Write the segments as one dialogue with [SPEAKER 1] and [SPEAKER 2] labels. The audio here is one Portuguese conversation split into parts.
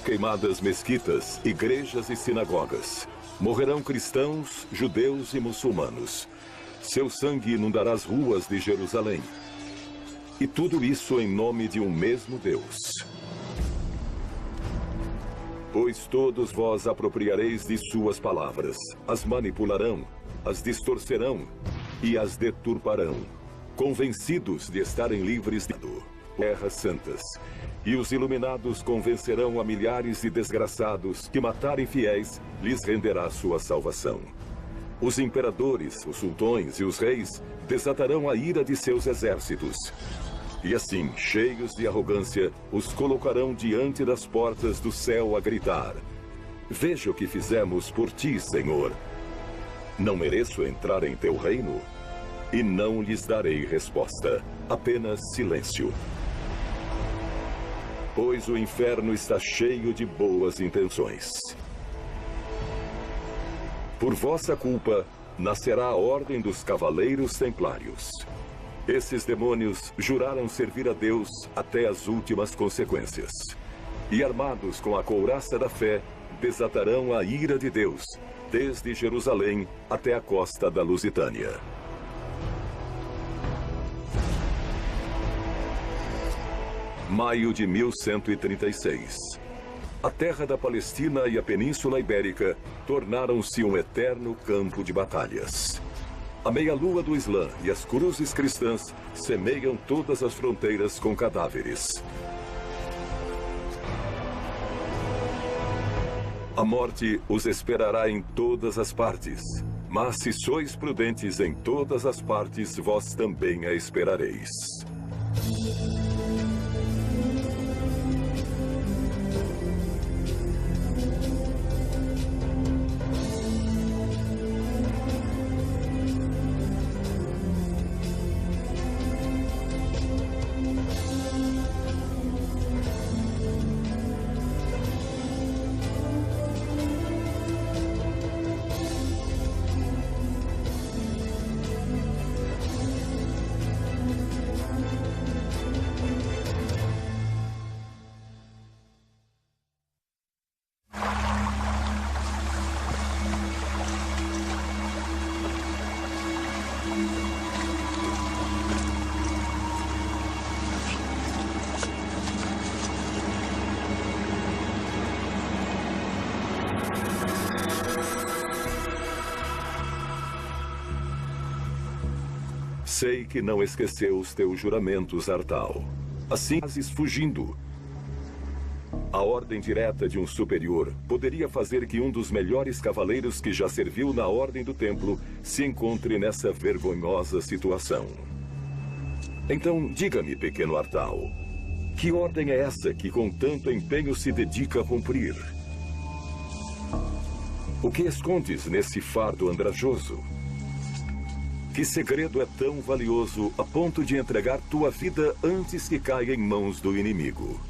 [SPEAKER 1] queimadas mesquitas, igrejas e sinagogas. Morrerão cristãos, judeus e muçulmanos. Seu sangue inundará as ruas de Jerusalém. E tudo isso em nome de um mesmo Deus. Pois todos vós apropriareis de suas palavras, as manipularão, as distorcerão e as deturparão, convencidos de estarem livres de terras santas. E os iluminados convencerão a milhares de desgraçados que matarem fiéis lhes renderá sua salvação. Os imperadores, os sultões e os reis desatarão a ira de seus exércitos. E assim, cheios de arrogância, os colocarão diante das portas do céu a gritar: veja o que fizemos por ti, Senhor. Não mereço entrar em teu reino? E não lhes darei resposta, apenas silêncio. Pois o inferno está cheio de boas intenções. Por vossa culpa, nascerá a Ordem dos Cavaleiros Templários. Esses demônios juraram servir a Deus até as últimas consequências. E armados com a couraça da fé, desatarão a ira de Deus, desde Jerusalém até a costa da Lusitânia. Maio de 1136. A terra da Palestina e a Península Ibérica tornaram-se um eterno campo de batalhas. A meia-lua do Islã e as cruzes cristãs semeiam todas as fronteiras com cadáveres. A morte os esperará em todas as partes. Mas se sois prudentes em todas as partes, vós também a esperareis. Sei que não esqueceu os teus juramentos, Artal. Assim fazes fugindo. A ordem direta de um superior poderia fazer que um dos melhores cavaleiros que já serviu na Ordem do Templo se encontre nessa vergonhosa situação. Então, diga-me, pequeno Artal, que ordem é essa que com tanto empenho se dedica a cumprir? O que escondes nesse fardo andrajoso? Que segredo é tão valioso a ponto de entregar tua vida antes que caia em mãos do inimigo?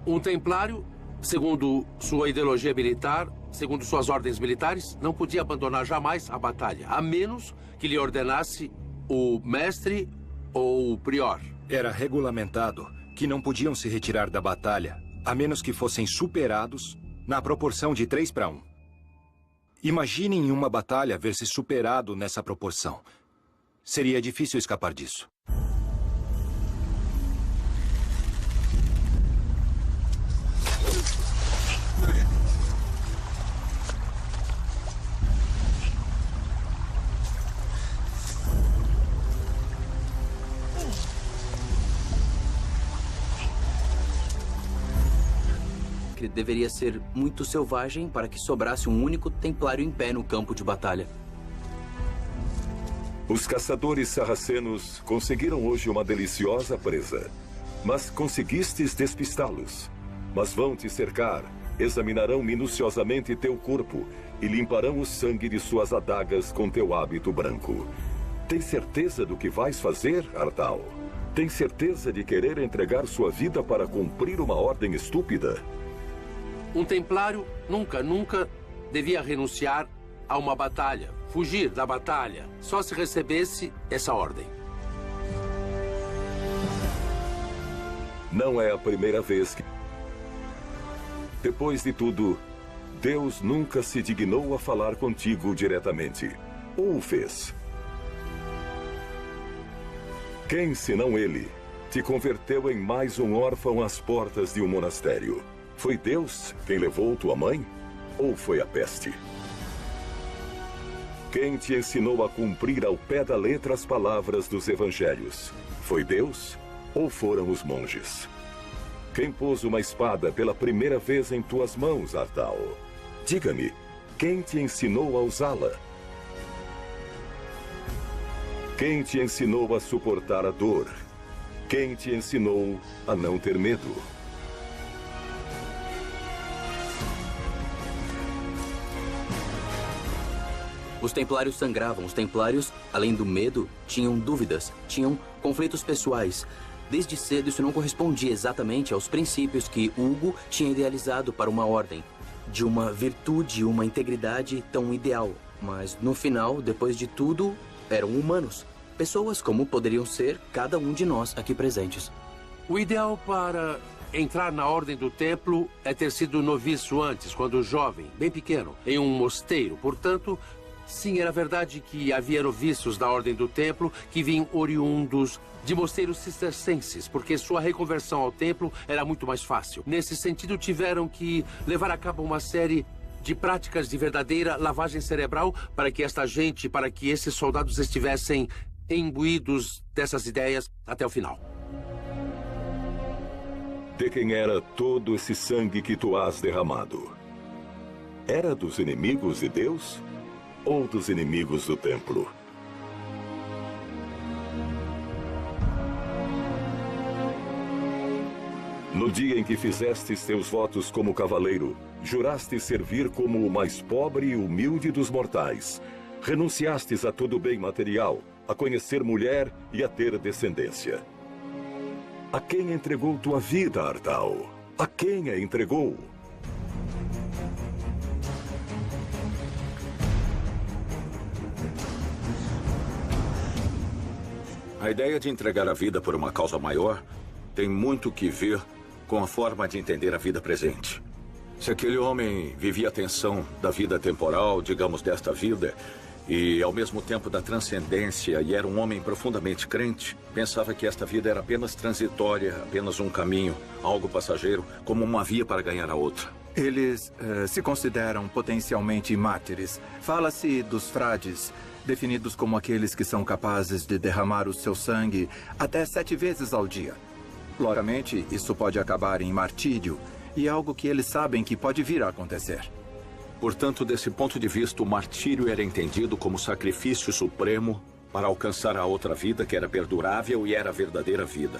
[SPEAKER 2] Um templário, segundo sua ideologia militar, segundo suas ordens militares, não podia abandonar jamais a batalha, a menos que lhe ordenasse o mestre ou o prior.
[SPEAKER 3] Era regulamentado que não podiam se retirar da batalha, a menos que fossem superados na proporção de 3-1. Imagine em uma batalha ver-se superado nessa proporção. Seria difícil escapar disso.
[SPEAKER 4] Que deveria ser muito selvagem para que sobrasse um único templário em pé no campo de batalha.
[SPEAKER 1] Os caçadores sarracenos conseguiram hoje uma deliciosa presa, mas conseguistes despistá-los. Mas vão te cercar, examinarão minuciosamente teu corpo e limparão o sangue de suas adagas com teu hábito branco. Tens certeza do que vais fazer, Artal? Tens certeza de querer entregar sua vida para cumprir uma ordem estúpida?
[SPEAKER 2] Um templário nunca devia renunciar a uma batalha, fugir da batalha, só se recebesse essa ordem.
[SPEAKER 1] Não é a primeira vez que... Depois de tudo, Deus nunca se dignou a falar contigo diretamente. Ou o fez? Quem, senão ele, te converteu em mais um órfão às portas de um monastério? Foi Deus quem levou tua mãe? Ou foi a peste? Quem te ensinou a cumprir ao pé da letra as palavras dos evangelhos? Foi Deus ou foram os monges? Quem pôs uma espada pela primeira vez em tuas mãos, Artal? Diga-me, quem te ensinou a usá-la? Quem te ensinou a suportar a dor? Quem te ensinou a não ter medo?
[SPEAKER 4] Os templários sangravam. Os templários, além do medo, tinham dúvidas, tinham conflitos pessoais. Desde cedo, isso não correspondia exatamente aos princípios que Hugo tinha idealizado para uma ordem, de uma virtude, uma integridade tão ideal. Mas, no final, depois de tudo, eram humanos. Pessoas como poderiam ser cada um de nós aqui presentes.
[SPEAKER 2] O ideal para entrar na Ordem do Templo é ter sido noviço antes, quando jovem, bem pequeno, em um mosteiro. Portanto, sim, era verdade que havia noviços da Ordem do Templo que vinham oriundos de mosteiros cistercenses, porque sua reconversão ao templo era muito mais fácil. Nesse sentido, tiveram que levar a cabo uma série de práticas de verdadeira lavagem cerebral para que esta gente, para que esses soldados estivessem imbuídos dessas ideias até o final.
[SPEAKER 1] De quem era todo esse sangue que tu has derramado? Era dos inimigos de Deus ou dos inimigos do templo? No dia em que fizestes teus votos como cavaleiro, juraste servir como o mais pobre e humilde dos mortais. Renunciastes a todo bem material, a conhecer mulher e a ter descendência. A quem entregou tua vida, Artal? A quem a entregou?
[SPEAKER 5] A ideia de entregar a vida por uma causa maior tem muito que ver com a forma de entender a vida presente. Se aquele homem vivia a tensão da vida temporal, digamos, desta vida, e ao mesmo tempo da transcendência, e era um homem profundamente crente, pensava que esta vida era apenas transitória, apenas um caminho, algo passageiro, como uma via para ganhar a outra.
[SPEAKER 6] Eles se consideram potencialmente mártires. Fala-se dos frades, definidos como aqueles que são capazes de derramar o seu sangue até 7 vezes ao dia. Logicamente, isso pode acabar em martírio, e é algo que eles sabem que pode vir a acontecer.
[SPEAKER 5] Portanto, desse ponto de vista, o martírio era entendido como sacrifício supremo para alcançar a outra vida que era perdurável e era a verdadeira vida.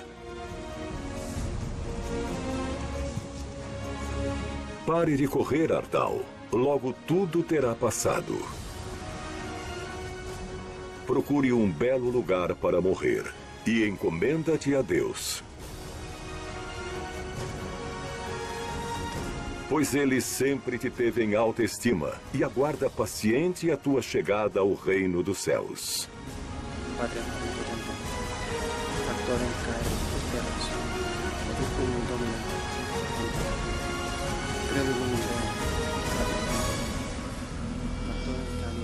[SPEAKER 1] Pare de correr, Artal. Logo tudo terá passado. Procure um belo lugar para morrer e encomenda-te a Deus. Pois ele sempre te teve em alta estima e aguarda paciente a tua chegada ao reino dos céus.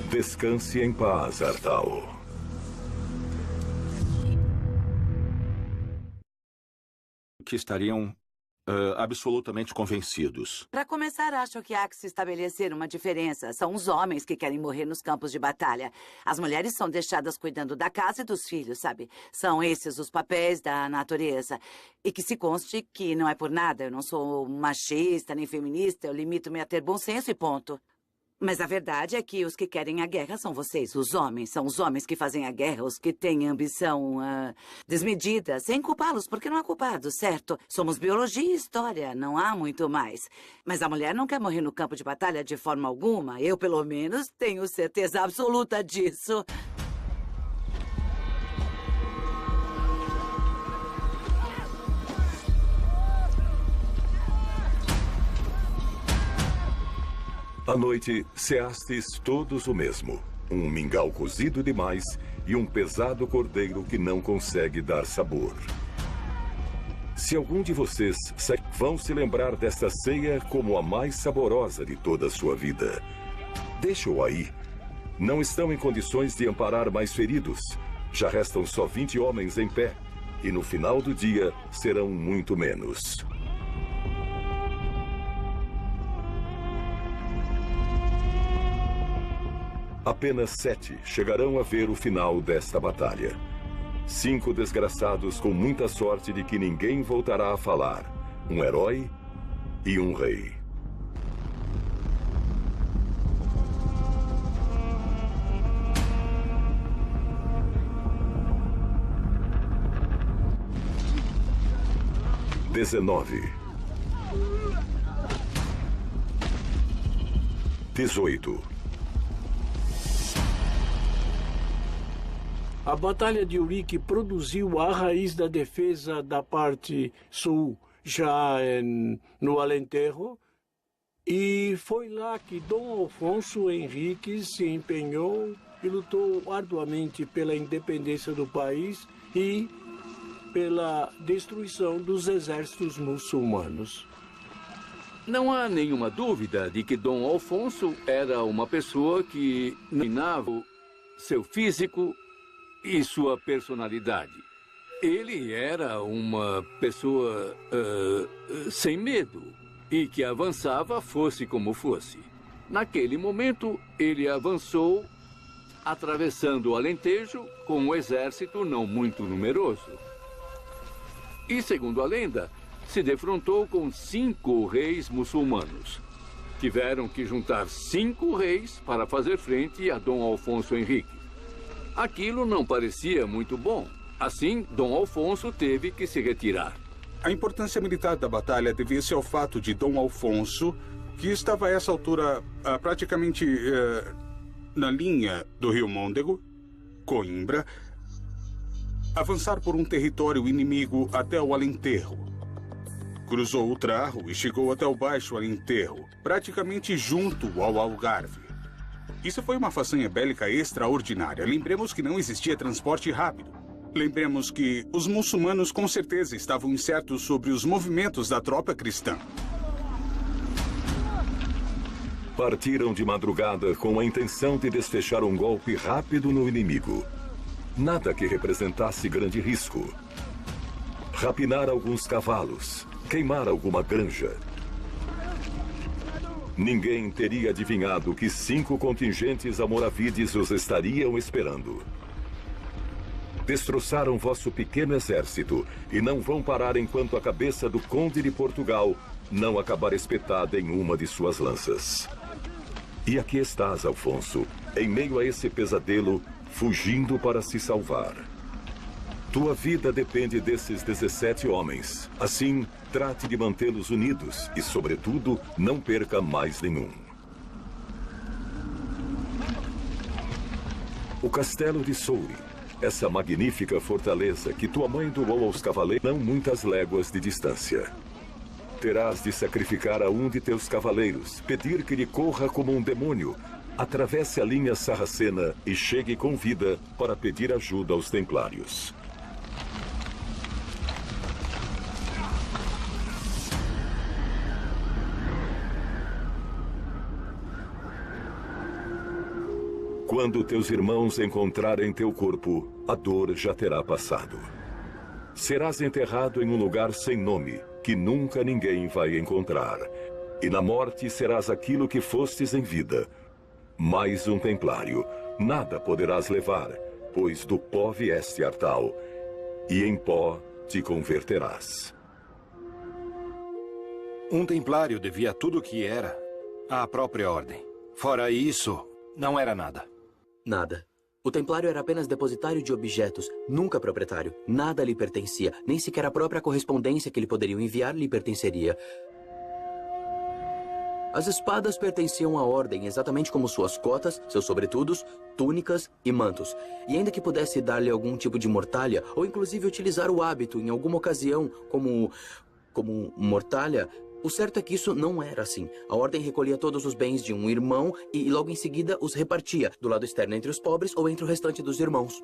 [SPEAKER 1] Descanse em paz, Artal.
[SPEAKER 5] Que estariam absolutamente convencidos.
[SPEAKER 7] Para começar, acho que há que se estabelecer uma diferença. São os homens que querem morrer nos campos de batalha. As mulheres são deixadas cuidando da casa e dos filhos, sabe? São esses os papéis da natureza. E que se conste que não é por nada. Eu não sou machista nem feminista. Eu limito-me a ter bom senso e ponto. Mas a verdade é que os que querem a guerra são vocês, os homens. São os homens que fazem a guerra, os que têm ambição desmedida, sem culpá-los, porque não há culpados, certo? Somos biologia e história, não há muito mais. Mas a mulher não quer morrer no campo de batalha de forma alguma. Eu, pelo menos, tenho certeza absoluta disso.
[SPEAKER 1] À noite, ceastes todos o mesmo. Um mingau cozido demais e um pesado cordeiro que não consegue dar sabor. Se algum de vocês vão se lembrar desta ceia como a mais saborosa de toda a sua vida. Deixa-o aí. Não estão em condições de amparar mais feridos. Já restam só 20 homens em pé. E no final do dia, serão muito menos. Apenas 7 chegarão a ver o final desta batalha. 5 desgraçados com muita sorte de que ninguém voltará a falar. Um herói e um rei. (19) 18
[SPEAKER 8] A Batalha de Urique produziu a raiz da defesa da parte sul, já no Alentejo, e foi lá que Dom Alfonso Henrique se empenhou e lutou arduamente pela independência do país e pela destruição dos exércitos muçulmanos.
[SPEAKER 9] Não há nenhuma dúvida de que Dom Alfonso era uma pessoa que dominava seu físico e sua personalidade. Ele era uma pessoa sem medo e que avançava fosse como fosse. Naquele momento, ele avançou atravessando o Alentejo com um exército não muito numeroso. E, segundo a lenda, se defrontou com 5 reis muçulmanos. Tiveram que juntar 5 reis para fazer frente a Dom Alfonso Henrique. Aquilo não parecia muito bom. Assim, Dom Alfonso teve que se retirar.
[SPEAKER 10] A importância militar da batalha devia-se ao fato de Dom Alfonso, que estava a essa altura praticamente na linha do rio Môndego, Coimbra, avançar por um território inimigo até o Alentejo. Cruzou o Trarro e chegou até o Baixo Alentejo, praticamente junto ao Algarve. Isso foi uma façanha bélica extraordinária. Lembremos que não existia transporte rápido. Lembremos que os muçulmanos com certeza estavam incertos sobre os movimentos da tropa cristã.
[SPEAKER 1] Partiram de madrugada com a intenção de desfechar um golpe rápido no inimigo. Nada que representasse grande risco. Rapinar alguns cavalos, queimar alguma granja. Ninguém teria adivinhado que 5 contingentes almoravides os estariam esperando. Destroçaram vosso pequeno exército e não vão parar enquanto a cabeça do conde de Portugal não acabar espetada em uma de suas lanças. E aqui estás, Alfonso, em meio a esse pesadelo, fugindo para se salvar. Tua vida depende desses 17 homens. Assim, trate de mantê-los unidos e, sobretudo, não perca mais nenhum. O castelo de Soure, essa magnífica fortaleza que tua mãe doou aos cavaleiros, não muitas léguas de distância. Terás de sacrificar a um de teus cavaleiros, pedir que lhe corra como um demônio, atravesse a linha sarracena e chegue com vida para pedir ajuda aos templários. Quando teus irmãos encontrarem teu corpo, a dor já terá passado. Serás enterrado em um lugar sem nome, que nunca ninguém vai encontrar. E na morte serás aquilo que fostes em vida. Mais um templário. Nada poderás levar, pois do pó vieste, Artal, e em pó te converterás.
[SPEAKER 3] Um templário devia tudo o que era à própria ordem. Fora isso, não era nada.
[SPEAKER 4] Nada. O templário era apenas depositário de objetos, nunca proprietário. Nada lhe pertencia, nem sequer a própria correspondência que lhe poderiam enviar lhe pertenceria. As espadas pertenciam à ordem, exatamente como suas cotas, seus sobretudos, túnicas e mantos. E ainda que pudesse dar-lhe algum tipo de mortalha, ou inclusive utilizar o hábito em alguma ocasião como mortalha, O certo é que isso não era assim. A ordem recolhia todos os bens de um irmão e logo em seguida os repartia, do lado externo entre os pobres ou entre o restante dos irmãos.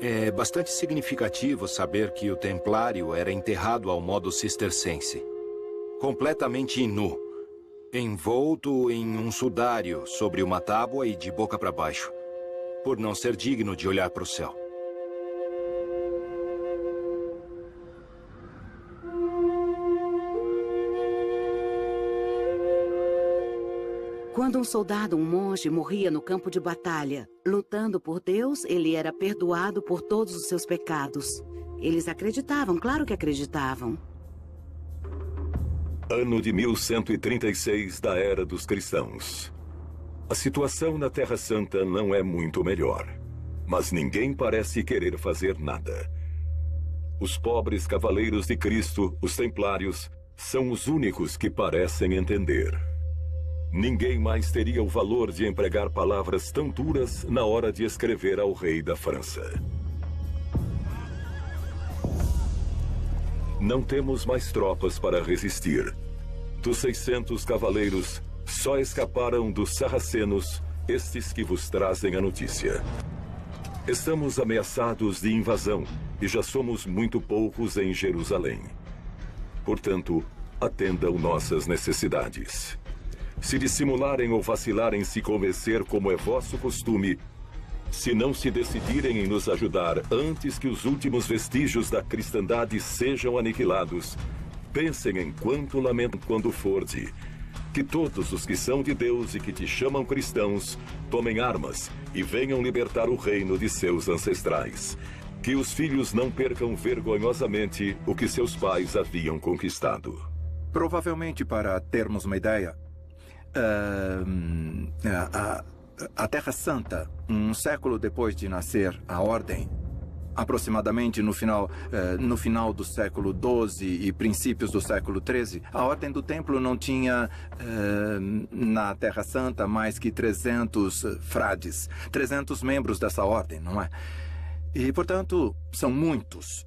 [SPEAKER 3] É bastante significativo saber que o templário era enterrado ao modo cistercense. Completamente nu, envolto em um sudário sobre uma tábua e de boca para baixo, por não ser digno de olhar para o céu.
[SPEAKER 7] Quando um soldado, um monge, morria no campo de batalha, lutando por Deus, ele era perdoado por todos os seus pecados. Eles acreditavam, claro que acreditavam.
[SPEAKER 1] Ano de 1136 da Era dos Cristãos. A situação na Terra Santa não é muito melhor, mas ninguém parece querer fazer nada. Os pobres cavaleiros de Cristo, os templários, são os únicos que parecem entender. Ninguém mais teria o valor de empregar palavras tão duras na hora de escrever ao rei da França. Não temos mais tropas para resistir. Dos 600 cavaleiros, só escaparam dos sarracenos estes que vos trazem a notícia. Estamos ameaçados de invasão e já somos muito poucos em Jerusalém. Portanto, atendam nossas necessidades. Se dissimularem ou vacilarem em se convencer, como é vosso costume, se não se decidirem em nos ajudar antes que os últimos vestígios da cristandade sejam aniquilados, pensem em quanto lamento quando forde. Que todos os que são de Deus e que te chamam cristãos tomem armas e venham libertar o reino de seus ancestrais. Que os filhos não percam vergonhosamente o que seus pais haviam conquistado.
[SPEAKER 6] Provavelmente, para termos uma ideia, a Terra Santa, um século depois de nascer a Ordem, aproximadamente no final do século XII e princípios do século XIII, a Ordem do Templo não tinha na Terra Santa mais que 300 frades, 300 membros dessa Ordem, não é? E, portanto, são muitos.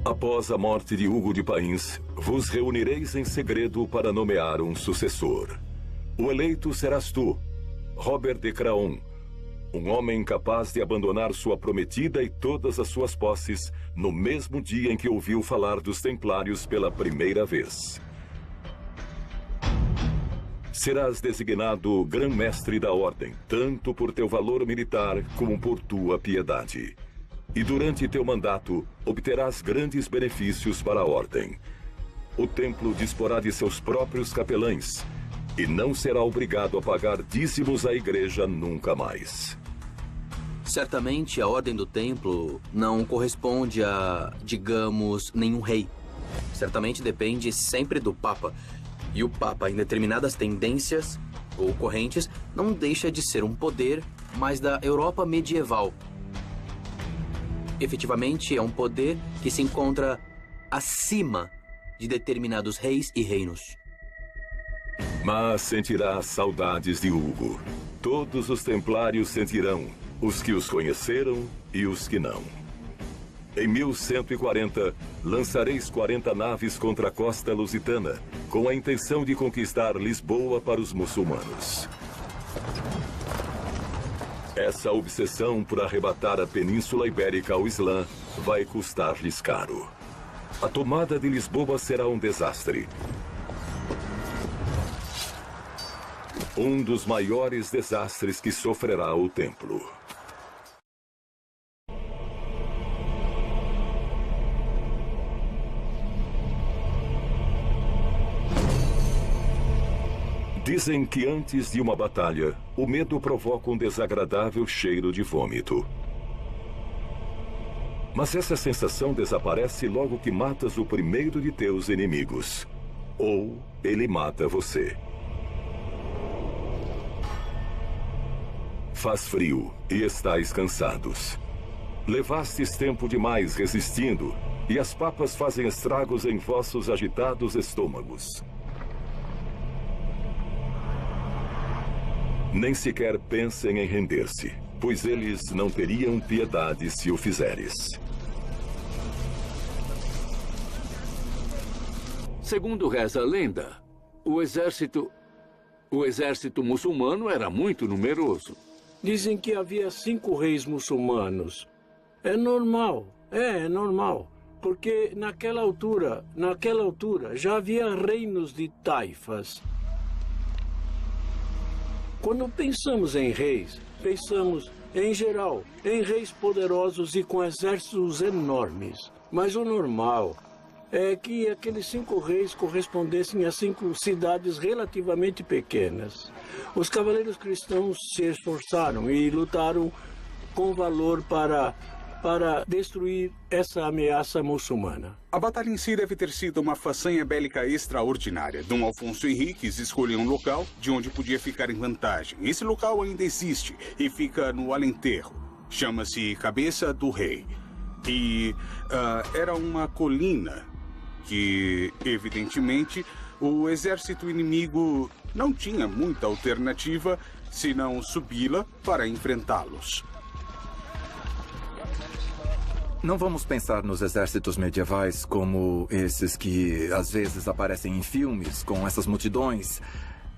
[SPEAKER 1] Após a morte de Hugo de Pains, vos reunireis em segredo para nomear um sucessor. O eleito serás tu, Robert de Craon, um homem capaz de abandonar sua prometida e todas as suas posses no mesmo dia em que ouviu falar dos Templários pela primeira vez. Serás designado Grã-Mestre da Ordem, tanto por teu valor militar como por tua piedade. E durante teu mandato, obterás grandes benefícios para a Ordem. O templo disporá de seus próprios capelães e não será obrigado a pagar dízimos à igreja nunca mais.
[SPEAKER 4] Certamente, a Ordem do Templo não corresponde a, digamos, nenhum rei. Certamente depende sempre do Papa. E o Papa, em determinadas tendências ou correntes, não deixa de ser um poder, mas da Europa medieval. Efetivamente, é um poder que se encontra acima de determinados reis e reinos.
[SPEAKER 1] Mas sentirás saudades de Hugo. Todos os templários sentirão, os que os conheceram e os que não. Em 1140, lançareis 40 naves contra a costa lusitana, com a intenção de conquistar Lisboa para os muçulmanos. Essa obsessão por arrebatar a Península Ibérica ao Islã vai custar-lhes caro. A tomada de Lisboa será um desastre. Um dos maiores desastres que sofrerá o templo. Dizem que antes de uma batalha, o medo provoca um desagradável cheiro de vômito. Mas essa sensação desaparece logo que matas o primeiro de teus inimigos. Ou ele mata você. Faz frio e estáis cansados. Levastes tempo demais resistindo, e as papas fazem estragos em vossos agitados estômagos. Nem sequer pensem em render-se, pois eles não teriam piedade se o fizeres.
[SPEAKER 9] Segundo reza a lenda, o exército muçulmano era muito numeroso.
[SPEAKER 8] Dizem que havia 5 reis muçulmanos. É normal, é normal. Porque naquela altura já havia reinos de taifas. Quando pensamos em reis, pensamos, em geral, em reis poderosos e com exércitos enormes. Mas o normal é que aqueles 5 reis correspondessem a 5 cidades relativamente pequenas. Os cavaleiros cristãos se esforçaram e lutaram com valor para destruir essa ameaça muçulmana.
[SPEAKER 10] A batalha em si deve ter sido uma façanha bélica extraordinária. Dom Alfonso Henriques escolheu um local de onde podia ficar em vantagem. Esse local ainda existe e fica no Alentejo. Chama-se Cabeça do Rei. E era uma colina que, evidentemente, o exército inimigo não tinha muita alternativa senão subi-la para enfrentá-los.
[SPEAKER 6] Não vamos pensar nos exércitos medievais como esses que às vezes aparecem em filmes, com essas multidões.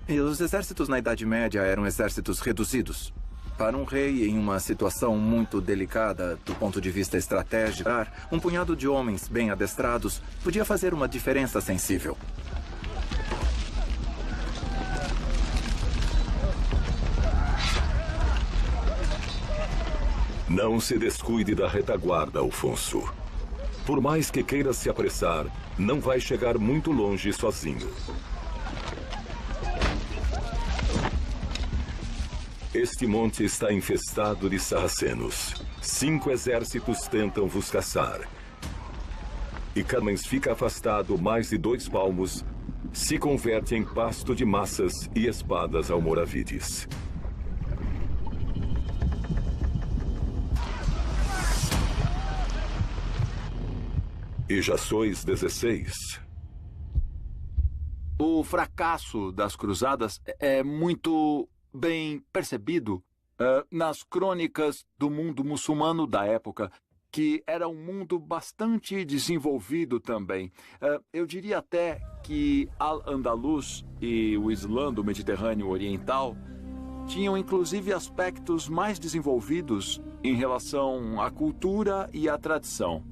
[SPEAKER 6] E os exércitos na Idade Média eram exércitos reduzidos. Para um rei em uma situação muito delicada do ponto de vista estratégico, um punhado de homens bem adestrados podia fazer uma diferença sensível.
[SPEAKER 1] Não se descuide da retaguarda, Alfonso. Por mais que queira se apressar, não vai chegar muito longe sozinho. Este monte está infestado de sarracenos. 5 exércitos tentam vos caçar. E Carmens fica afastado mais de 2 palmos, se converte em pasto de massas e espadas almoravides. E já sois 16.
[SPEAKER 11] O fracasso das cruzadas é muito bem percebido nas crônicas do mundo muçulmano da época, que era um mundo bastante desenvolvido também. Eu diria até que Al-Andalus e o Islã do Mediterrâneo Oriental tinham inclusive aspectos mais desenvolvidos em relação à cultura e à tradição.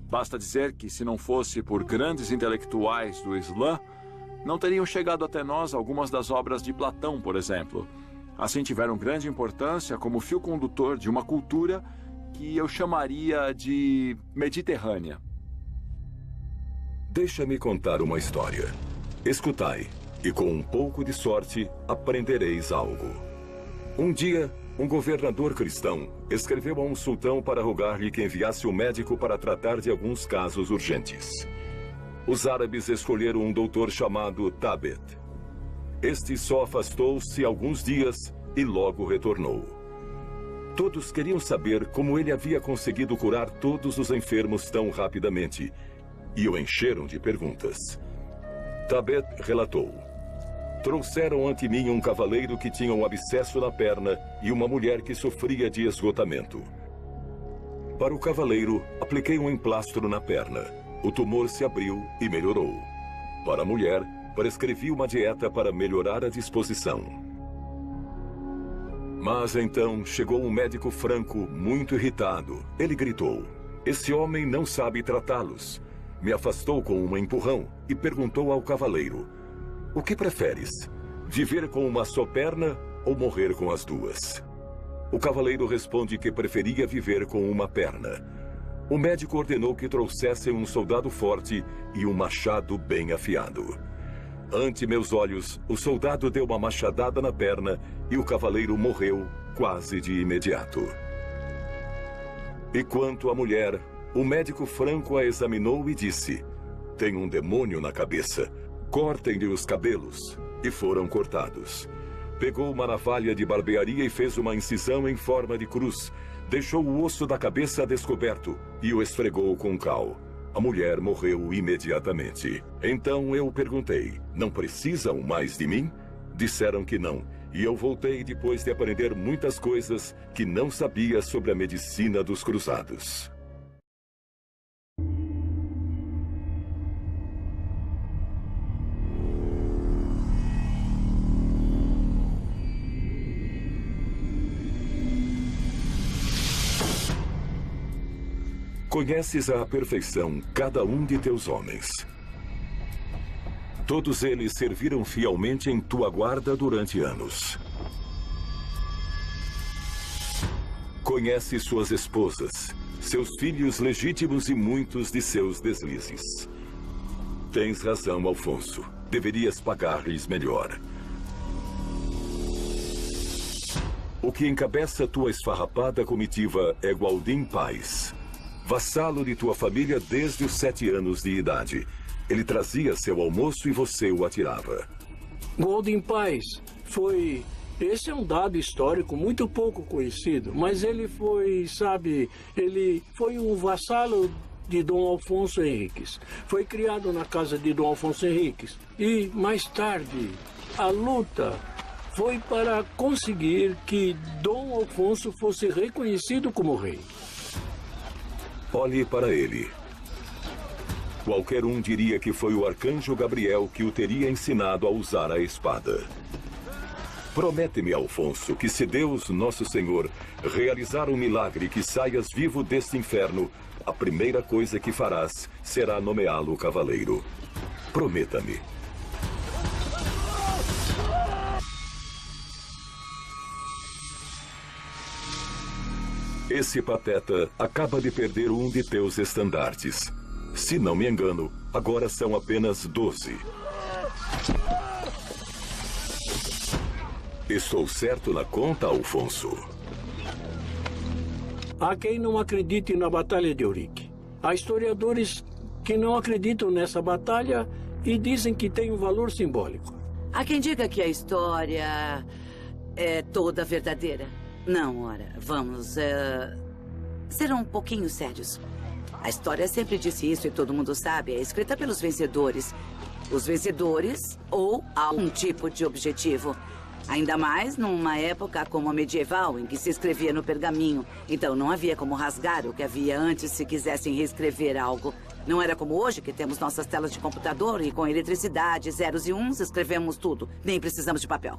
[SPEAKER 11] Basta dizer que, se não fosse por grandes intelectuais do Islã, não teriam chegado até nós algumas das obras de Platão, por exemplo. Assim, tiveram grande importância como fio condutor de uma cultura que eu chamaria de mediterrânea.
[SPEAKER 1] Deixa-me contar uma história. Escutai, e com um pouco de sorte, aprendereis algo. Um dia, um governador cristão escreveu a um sultão para rogar-lhe que enviasse um médico para tratar de alguns casos urgentes. Os árabes escolheram um doutor chamado Tabet. Este só afastou-se alguns dias e logo retornou. Todos queriam saber como ele havia conseguido curar todos os enfermos tão rapidamente e o encheram de perguntas. Tabet relatou: trouxeram ante mim um cavaleiro que tinha um abscesso na perna e uma mulher que sofria de esgotamento. Para o cavaleiro, apliquei um emplastro na perna. O tumor se abriu e melhorou. Para a mulher, prescrevi uma dieta para melhorar a disposição. Mas então chegou um médico franco, muito irritado. Ele gritou: esse homem não sabe tratá-los. Me afastou com um empurrão e perguntou ao cavaleiro: o que preferes? Viver com uma só perna ou morrer com as duas? O cavaleiro responde que preferia viver com uma perna. O médico ordenou que trouxessem um soldado forte e um machado bem afiado. Ante meus olhos, o soldado deu uma machadada na perna e o cavaleiro morreu quase de imediato. E quanto à mulher, o médico franco a examinou e disse: tem um demônio na cabeça. Cortem-lhe os cabelos. E foram cortados. Pegou uma navalha de barbearia e fez uma incisão em forma de cruz. Deixou o osso da cabeça descoberto e o esfregou com cal. A mulher morreu imediatamente. Então eu perguntei: não precisam mais de mim? Disseram que não. E eu voltei depois de aprender muitas coisas que não sabia sobre a medicina dos cruzados. Conheces à perfeição cada um de teus homens. Todos eles serviram fielmente em tua guarda durante anos. Conheces suas esposas, seus filhos legítimos e muitos de seus deslizes. Tens razão, Alfonso. Deverias pagar-lhes melhor. O que encabeça tua esfarrapada comitiva é Gualdim Pais, vassalo de tua família desde os 7 anos de idade. Ele trazia seu almoço e você o atirava.
[SPEAKER 8] Gualdim Pais foi... Esse é um dado histórico muito pouco conhecido, mas ele foi, ele foi um vassalo de Dom Alfonso Henriques. Foi criado na casa de Dom Afonso Henriques. E, mais tarde, a luta foi para conseguir que Dom Alfonso fosse reconhecido como rei.
[SPEAKER 1] Olhe para ele. Qualquer um diria que foi o arcanjo Gabriel que o teria ensinado a usar a espada. Promete-me, Alfonso, que se Deus, nosso Senhor, realizar um milagre que saias vivo deste inferno, a primeira coisa que farás será nomeá-lo cavaleiro. Prometa-me. Esse pateta acaba de perder um de teus estandartes. Se não me engano, agora são apenas 12. Estou certo na conta, Alfonso?
[SPEAKER 8] Há quem não acredite na Batalha de Eurique. Há historiadores que não acreditam nessa batalha e dizem que tem um valor simbólico.
[SPEAKER 7] Há quem diga que a história é toda verdadeira. Não, ora, vamos ser um pouquinho sérios. A história sempre disse isso e todo mundo sabe. É escrita pelos vencedores. Os vencedores ou há um tipo de objetivo. Ainda mais numa época como a medieval, em que se escrevia no pergaminho. Então não havia como rasgar o que havia antes se quisessem reescrever algo. Não era como hoje, que temos nossas telas de computador e com eletricidade, zeros e uns, escrevemos tudo. Nem precisamos de papel.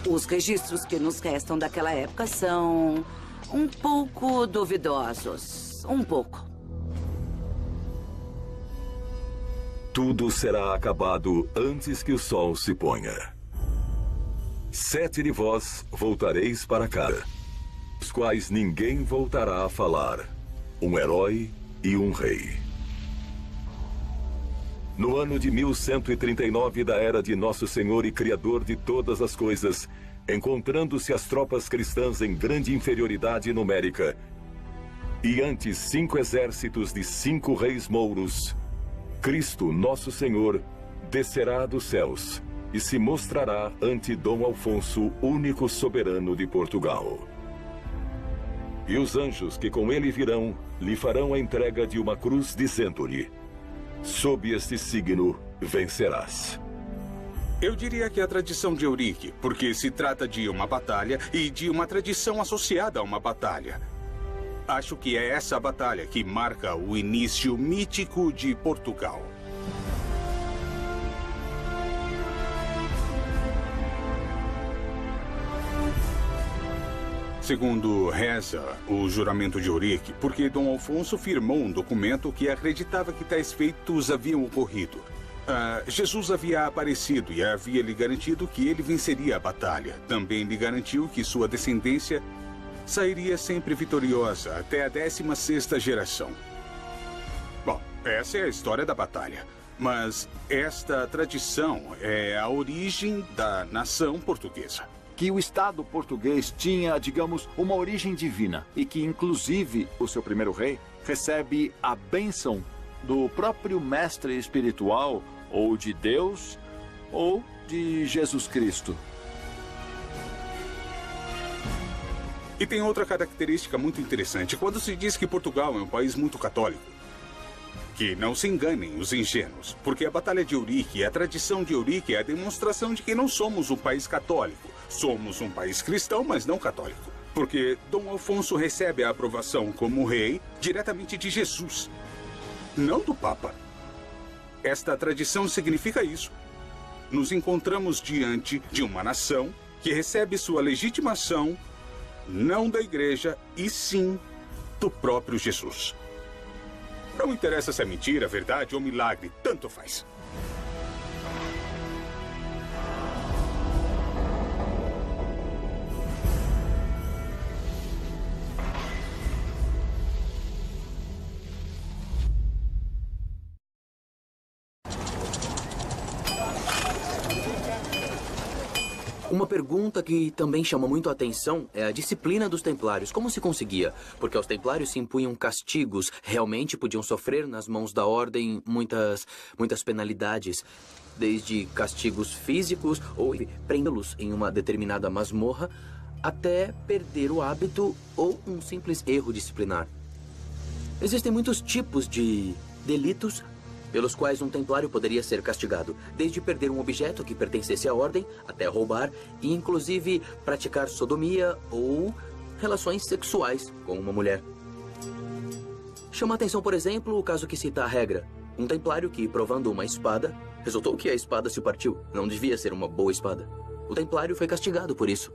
[SPEAKER 7] Os registros que nos restam daquela época são um pouco duvidosos. Um pouco.
[SPEAKER 1] Tudo será acabado antes que o sol se ponha. 7 de vós voltareis para cá, os quais ninguém voltará a falar. Um herói e um rei. No ano de 1139 da era de Nosso Senhor e Criador de todas as coisas, encontrando-se as tropas cristãs em grande inferioridade numérica, e ante 5 exércitos de 5 reis mouros, Cristo, Nosso Senhor, descerá dos céus e se mostrará ante Dom Alfonso, único soberano de Portugal. E os anjos que com ele virão, lhe farão a entrega de uma cruz, dizendo-lhe: sob este signo vencerás.
[SPEAKER 10] Eu diria que é a tradição de Eurique, porque se trata de uma batalha e de uma tradição associada a uma batalha. Acho que é essa batalha que marca o início mítico de Portugal. Segundo reza o juramento de Eurique, porque Dom Alfonso firmou um documento que acreditava que tais feitos haviam ocorrido. Jesus havia aparecido e havia lhe garantido que ele venceria a batalha. Também lhe garantiu que sua descendência sairia sempre vitoriosa até a 16ª geração. Bom, essa é a história da batalha. Mas esta tradição é a origem da nação portuguesa.
[SPEAKER 11] Que o Estado português tinha, digamos, uma origem divina e que, inclusive, o seu primeiro rei recebe a bênção do próprio mestre espiritual, ou de Deus, ou de Jesus Cristo.
[SPEAKER 10] E tem outra característica muito interessante. Quando se diz que Portugal é um país muito católico, que não se enganem os ingênuos, porque a Batalha de Eurique e a tradição de Eurique é a demonstração de que não somos um país católico. Somos um país cristão, mas não católico. Porque Dom Alfonso recebe a aprovação como rei diretamente de Jesus, não do Papa. Esta tradição significa isso. Nos encontramos diante de uma nação que recebe sua legitimação não da igreja, e sim do próprio Jesus. Não interessa se é mentira, verdade ou milagre, tanto faz.
[SPEAKER 4] Uma pergunta que também chama muito a atenção é a disciplina dos templários. Como se conseguia? Porque aos templários se impunham castigos. Realmente podiam sofrer nas mãos da ordem muitas penalidades. Desde castigos físicos ou prendê-los em uma determinada masmorra, até perder o hábito ou um simples erro disciplinar. Existem muitos tipos de delitos pelos quais um templário poderia ser castigado, desde perder um objeto que pertencesse à ordem, até roubar e, inclusive, praticar sodomia ou relações sexuais com uma mulher. Chama a atenção, por exemplo, o caso que cita a regra. Um templário que, provando uma espada, resultou que a espada se partiu. Não devia ser uma boa espada. O templário foi castigado por isso.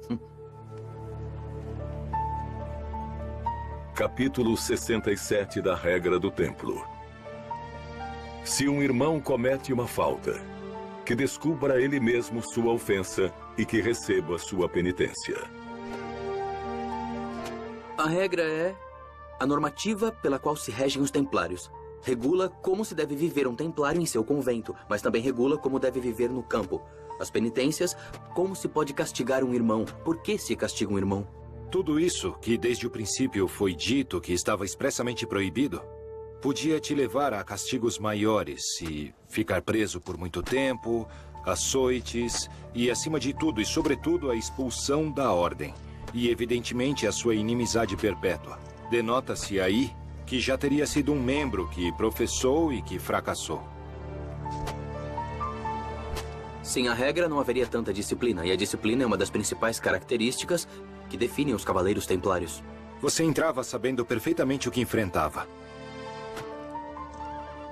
[SPEAKER 1] Capítulo 67 da Regra do Templo. Se um irmão comete uma falta, que descubra ele mesmo sua ofensa e que receba sua penitência.
[SPEAKER 4] A regra é a normativa pela qual se regem os templários. Regula como se deve viver um templário em seu convento, mas também regula como deve viver no campo. As penitências, como se pode castigar um irmão, por que se castiga um irmão.
[SPEAKER 3] Tudo isso, que desde o princípio foi dito que estava expressamente proibido, podia te levar a castigos maiores e ficar preso por muito tempo, açoites e, acima de tudo e sobretudo, a expulsão da ordem. E, evidentemente, a sua inimizade perpétua. Denota-se aí que já teria sido um membro que professou e que fracassou.
[SPEAKER 4] Sem a regra, não haveria tanta disciplina, e a disciplina é uma das principais características que definem os cavaleiros templários.
[SPEAKER 3] Você entrava sabendo perfeitamente o que enfrentava.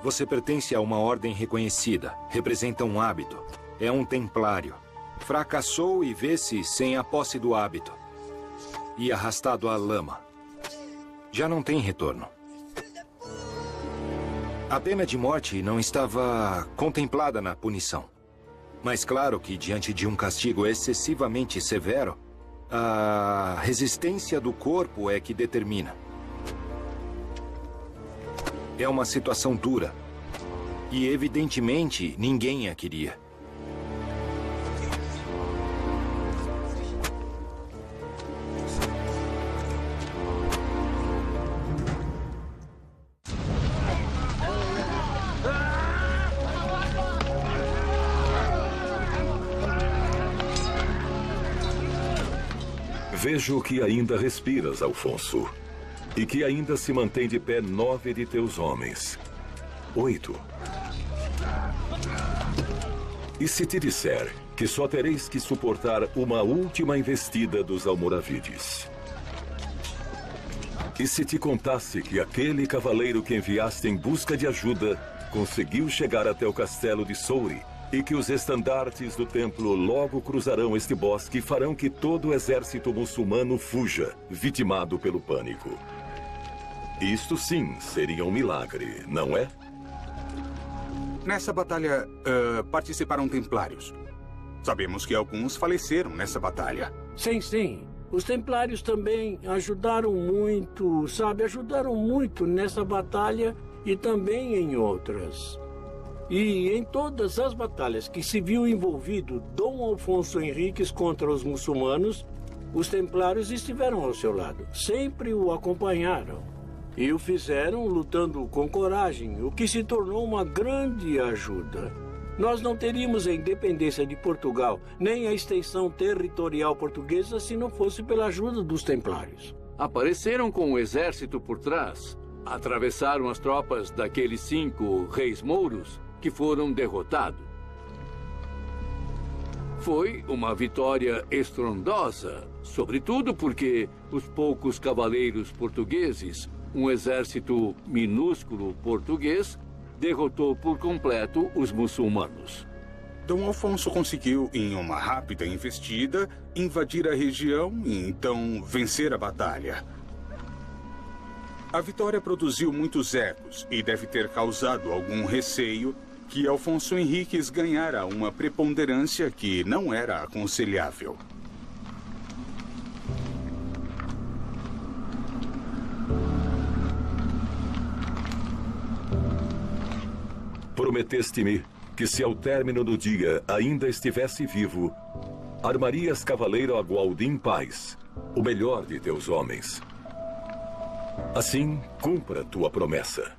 [SPEAKER 3] Você pertence a uma ordem reconhecida, representa um hábito, é um templário. Fracassou e vê-se sem a posse do hábito. E arrastado à lama. Já não tem retorno. A pena de morte não estava contemplada na punição. Mas claro que, diante de um castigo excessivamente severo, a resistência do corpo é que determina. É uma situação dura. E, evidentemente, ninguém a queria.
[SPEAKER 1] Vejo que ainda respiras, Alfonso. E que ainda se mantém de pé 9 de teus homens. 8. E se te disser que só tereis que suportar uma última investida dos almoravides? E se te contasse que aquele cavaleiro que enviaste em busca de ajuda conseguiu chegar até o castelo de Souri e que os estandartes do templo logo cruzarão este bosque e farão que todo o exército muçulmano fuja, vitimado pelo pânico? Isto sim seria um milagre, não é?
[SPEAKER 10] Nessa batalha, participaram templários. Sabemos que alguns faleceram nessa batalha.
[SPEAKER 8] Sim, sim. Os templários também ajudaram muito, sabe? Ajudaram muito nessa batalha e também em outras. E em todas as batalhas que se viu envolvido Dom Afonso Henriques contra os muçulmanos, os templários estiveram ao seu lado. Sempre o acompanharam. E o fizeram lutando com coragem, o que se tornou uma grande ajuda. Nós não teríamos a independência de Portugal, nem a extensão territorial portuguesa se não fosse pela ajuda dos templários.
[SPEAKER 9] Apareceram com o exército por trás, atravessaram as tropas daqueles 5 reis mouros que foram derrotados. Foi uma vitória estrondosa, sobretudo porque os poucos cavaleiros portugueses, um exército minúsculo português, derrotou por completo os muçulmanos.
[SPEAKER 10] Dom Afonso conseguiu, em uma rápida investida, invadir a região e então vencer a batalha. A vitória produziu muitos ecos e deve ter causado algum receio que Alfonso Henriques ganhara uma preponderância que não era aconselhável.
[SPEAKER 1] Prometeste-me que se ao término do dia ainda estivesse vivo, armarias cavaleiro a Gualdim Paz, o melhor de teus homens. Assim, cumpra tua promessa.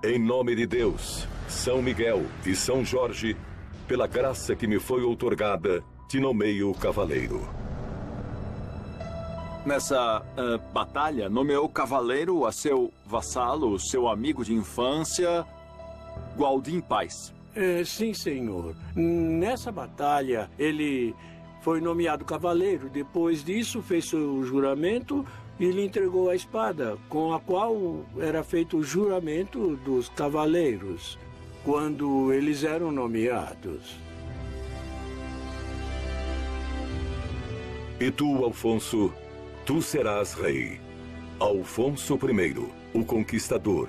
[SPEAKER 1] Em nome de Deus, São Miguel e São Jorge, pela graça que me foi outorgada, te nomeio cavaleiro.
[SPEAKER 11] Nessa batalha, nomeou cavaleiro a seu vassalo, seu amigo de infância, Gualdim Paz.
[SPEAKER 8] Sim, senhor. Nessa batalha, ele foi nomeado cavaleiro. Depois disso, fez seu juramento e lhe entregou a espada, com a qual era feito o juramento dos cavaleiros, quando eles eram nomeados.
[SPEAKER 1] E tu, Alfonso, tu serás rei. Alfonso I, o Conquistador,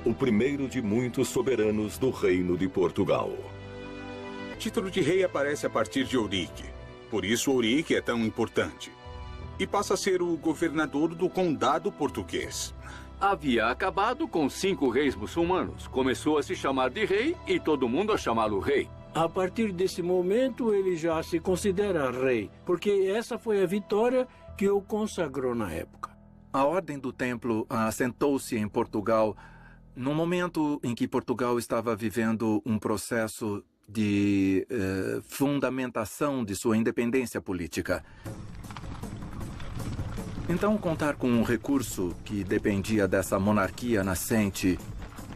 [SPEAKER 1] o primeiro de muitos soberanos do Reino de Portugal.
[SPEAKER 10] O título de rei aparece a partir de Ourique. Por isso Ourique é tão importante. E passa a ser o governador do condado português.
[SPEAKER 9] Havia acabado com 5 reis muçulmanos. Começou a se chamar de rei e todo mundo a chamá-lo rei.
[SPEAKER 8] A partir desse momento, ele já se considera rei, porque essa foi a vitória que o consagrou na época.
[SPEAKER 6] A Ordem do Templo assentou-se em Portugal no momento em que Portugal estava vivendo um processo de fundamentação de sua independência política. Então, contar com um recurso que dependia dessa monarquia nascente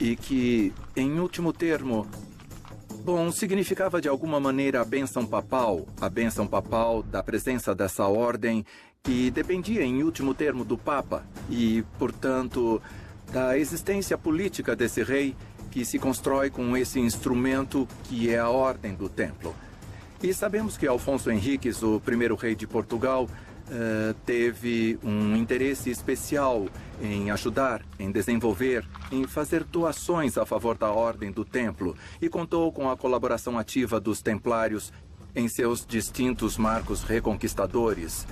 [SPEAKER 6] e que, em último termo, significava de alguma maneira a bênção papal da presença dessa ordem que dependia, em último termo, do Papa e, portanto, da existência política desse rei que se constrói com esse instrumento que é a Ordem do Templo. E sabemos que Alfonso Henriques, o primeiro rei de Portugal, teve um interesse especial em ajudar, em desenvolver, em fazer doações a favor da Ordem do Templo e contou com a colaboração ativa dos templários em seus distintos marcos reconquistadores.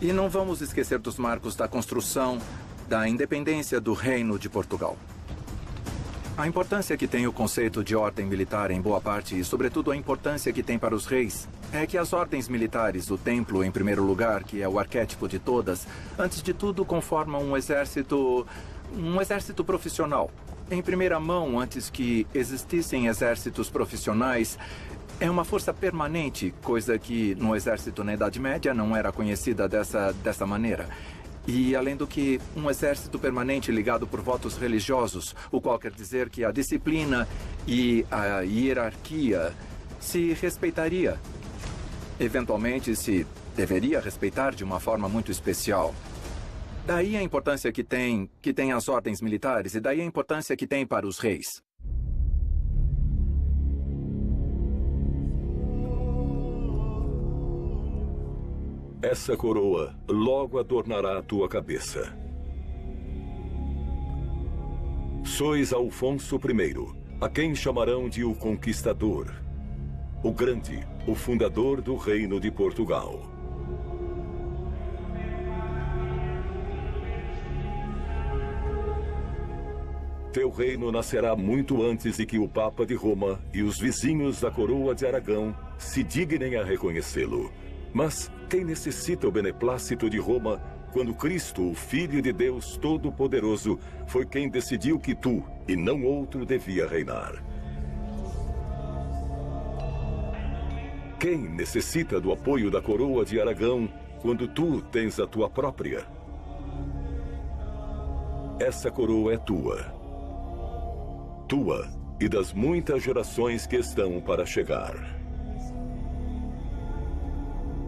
[SPEAKER 6] E não vamos esquecer dos marcos da construção da independência do Reino de Portugal. A importância que tem o conceito de ordem militar em boa parte e, sobretudo, a importância que tem para os reis é que as ordens militares, o templo em primeiro lugar, que é o arquétipo de todas, antes de tudo conformam um exército profissional. Em primeira mão, antes que existissem exércitos profissionais, é uma força permanente, coisa que no exército na Idade Média não era conhecida dessa maneira. E, além do que, um exército permanente ligado por votos religiosos, o qual quer dizer que a disciplina e a hierarquia se respeitaria. Eventualmente, se deveria respeitar de uma forma muito especial. Daí a importância que tem as ordens militares e daí a importância que tem para os reis.
[SPEAKER 1] Essa coroa logo adornará a tua cabeça. Sois Alfonso I, a quem chamarão de o Conquistador, o grande, o fundador do Reino de Portugal. Teu reino nascerá muito antes de que o Papa de Roma e os vizinhos da coroa de Aragão se dignem a reconhecê-lo. Mas quem necessita o beneplácito de Roma quando Cristo, o Filho de Deus Todo-Poderoso, foi quem decidiu que tu, e não outro, devia reinar? Quem necessita do apoio da coroa de Aragão quando tu tens a tua própria? Essa coroa é tua. Tua e das muitas gerações que estão para chegar.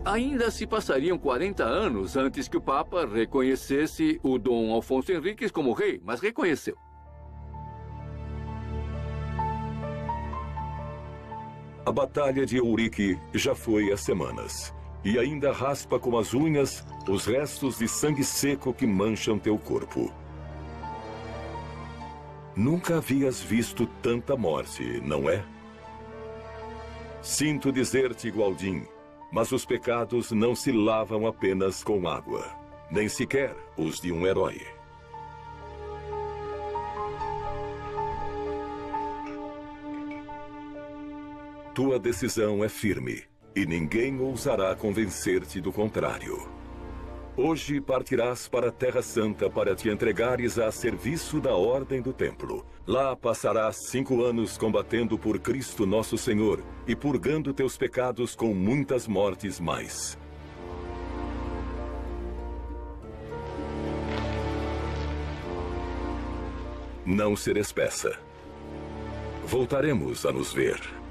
[SPEAKER 9] Ainda se passariam 40 anos antes que o Papa reconhecesse o Dom Afonso Henriques como rei, mas reconheceu.
[SPEAKER 1] A Batalha de Eurique já foi há semanas, e ainda raspa com as unhas os restos de sangue seco que mancham teu corpo. Nunca havias visto tanta morte, não é? Sinto dizer-te, Gualdin, mas os pecados não se lavam apenas com água, nem sequer os de um herói. Tua decisão é firme, e ninguém ousará convencer-te do contrário. Hoje partirás para a Terra Santa para te entregares a serviço da Ordem do Templo. Lá passarás 5 anos combatendo por Cristo Nosso Senhor e purgando teus pecados com muitas mortes mais. Não se despeça. Voltaremos a nos ver.